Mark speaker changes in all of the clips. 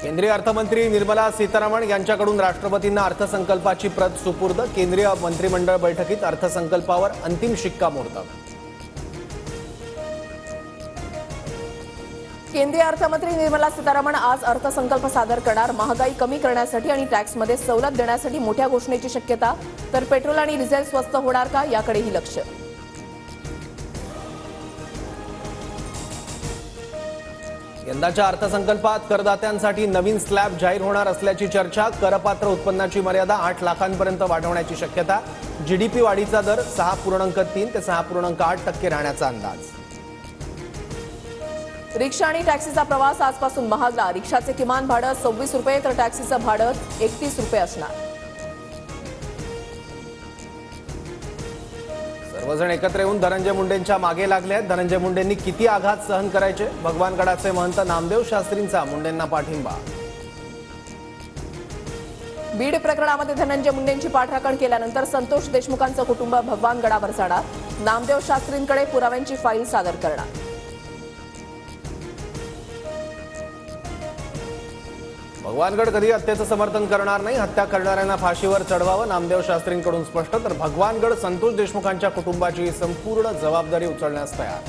Speaker 1: केंद्रीय अर्थमंत्री निर्मला सीतारामन यांच्याकडून राष्ट्रपतींना अर्थसंकल्पाची प्रत सुपूर्द। केंद्रीय मंत्रिमंडळ बैठकीत अर्थसंकल्पावर अंतिम शिक्कामोर्तब।
Speaker 2: केंद्रीय अर्थमंत्री निर्मला सीतारामन आज अर्थसंकल्प सादर करणार। महागाई कमी करण्यासाठी आणि टॅक्समध्ये सवलत देण्यासाठी मोठ्या घोषणेची शक्यता, तर पेट्रोल आणि डिझेल स्वस्त होणार का याकडेही लक्ष।
Speaker 1: यंदाच्या अर्थसंकल्पात करदात्यांसाठी नवीन स्लॅब जाहीर होणार असल्याची चर्चा। करपात्र उत्पन्नाची मर्यादा 8 लाखांपर्यंत वाढवण्याची शक्यता। जीडीपी वाढीचा दर 6.3 ते 6.8% राहण्याचा अंदाज।
Speaker 2: रिक्षा आणि टॅक्सीचा प्रवास आजपासून महागला। रिक्षाचे किमान भाडं 26 रुपये तर टॅक्सीचं भाडं 31 रुपये असणार।
Speaker 1: सर्वजण एकत्र येऊन धनंजय मुंडेंच्या मागे लागले आहेत। धनंजय मुंडेंनी किती आघात सहन करायचे? भगवानगडाचे महंत नामदेव शास्त्रींचा मुंडेंना पाठिंबा।
Speaker 2: बीड प्रकरणामध्ये धनंजय मुंडेंची पाठराखण केल्यानंतर संतोष देशमुखांचं कुटुंब भगवानगडावर जाणार। नामदेव शास्त्रींकडे पुराव्यांची फाईल सादर करणार।
Speaker 1: भगवानगड कधी हत्येचं समर्थन करणार नाही। हत्या करणाऱ्यांना फाशीवर चढवावं, नामदेव शास्त्रींकडून स्पष्ट। तर भगवानगड संतोष देशमुखांच्या कुटुंबाची संपूर्ण जबाबदारी उचलण्यास तयार।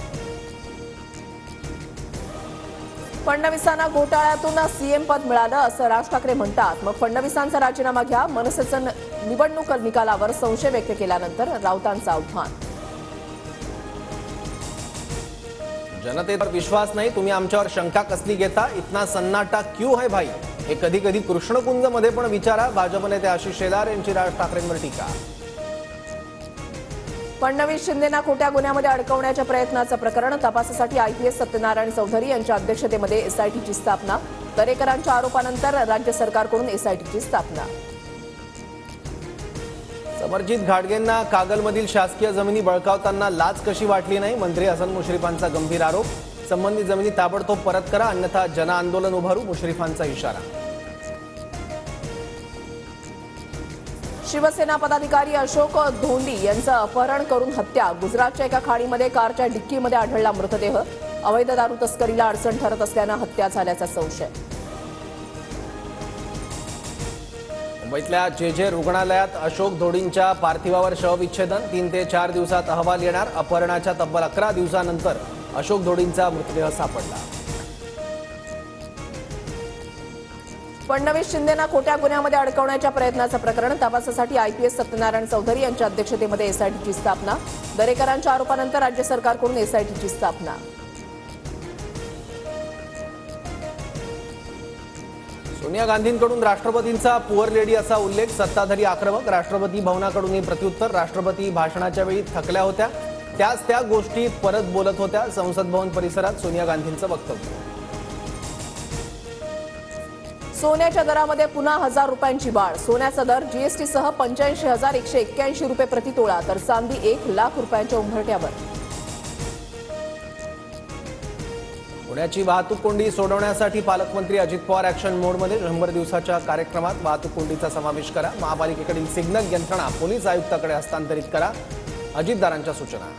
Speaker 2: फडणवीसांना घोटाळ्यातून सीएम पद मिळालं असं राज ठाकरे म्हणतात। मग फडणवीसांचा राजीनामा घ्या। मनसेचं निवडणूक निकालावर संशय व्यक्त केल्यानंतर राऊतांचं आव्हान।
Speaker 1: जनतेवर विश्वास नाही, तुम्ही आमच्यावर शंका कसली घेता? इतना सन्नाटा क्यों है भाई? हे कधी कधी कृष्णकुंज मध्ये पण विचारा। भाजप नेते आशिष शेलार यांची राज ठाकरेंवर टीका।
Speaker 2: फडणवीस शिंदेना खोट्या गुन्ह्यामध्ये अडकवण्याच्या प्रयत्नाचं प्रकरण। तपासासाठी आयपीएस सत्यनारायण चौधरी यांच्या अध्यक्षतेमध्ये एसआयटीची स्थापना। दरेकरांच्या आरोपानंतर राज्य सरकारकडून एसआयटीची स्थापना।
Speaker 1: समरजित घाटगेंना कागलमधील शासकीय जमिनी बळकावताना लाच कशी वाटली नाही? मंत्री हसन मुश्रीफांचा गंभीर आरोप। संबंधित जमिनी ताबडतोब परत करा, अन्यथा जनआंदोलन उभारू, मुश्रीफांचा इशारा।
Speaker 2: शिवसेना पदाधिकारी अशोक धोंडी यांचं अपहरण करून हत्या। गुजरातच्या एका खाडीमध्ये कारच्या डिक्कीमध्ये आढळला मृतदेह। अवैध दारू तस्करीला अडचण ठरत असल्यानं हत्या झाल्याचा संशय।
Speaker 1: मुंबईतल्या जे रुग्णालयात अशोक धोंडींच्या पार्थिवावर शवविच्छेदन। 3 ते 4 दिवसात अहवाल येणार। अपहरणाच्या तब्बल 11 दिवसानंतर अशोक धोंडींचा मृतदेह सापडला।
Speaker 2: फडणवीस शिंदेना खोट्या गुन्ह्यामध्ये अडकवण्याच्या प्रयत्नाचं प्रकरण। तपासासाठी आयपीएस सत्यनारायण चौधरी यांच्या अध्यक्षतेमध्ये एसआयटीची स्थापना। दरेकरांच्या आरोपानंतर राज्य सरकारकडून एसआयटीची स्थापना।
Speaker 1: सोनिया गांधींकडून राष्ट्रपतींचा पुअर लेडी असा उल्लेख। सत्ताधारी आक्रमक। राष्ट्रपती भवनाकडून प्रत्युत्तर। राष्ट्रपती भाषणाच्या वेळी थकल्या होत्या, त्याच त्या गोष्टी परत बोलत होत्या। संसद भवन परिसरात सोनिया गांधींचं वक्तव्य।
Speaker 2: सोन्याच्या दरामध्ये पुन्हा 1000 रुपयांची वाढ। सोन्याचा दर जीएसटीसह 85,181 रुपये प्रति तोळा, तर चांदी 1 लाख रुपयांच्या उंबरठ्यावर।
Speaker 1: पुण्याची वाहतूक कोंडी सोडवण्यासाठी पालकमंत्री अजित पवार ॲक्शन मोडमध्ये। 100 दिवसाच्या कार्यक्रमात वाहतूक कोंडीचा समावेश करा। महापालिकेकडील सिग्नल यंत्रणा पोलीस आयुक्ताकडे हस्तांतरित करा, अजितदारांच्या सूचना।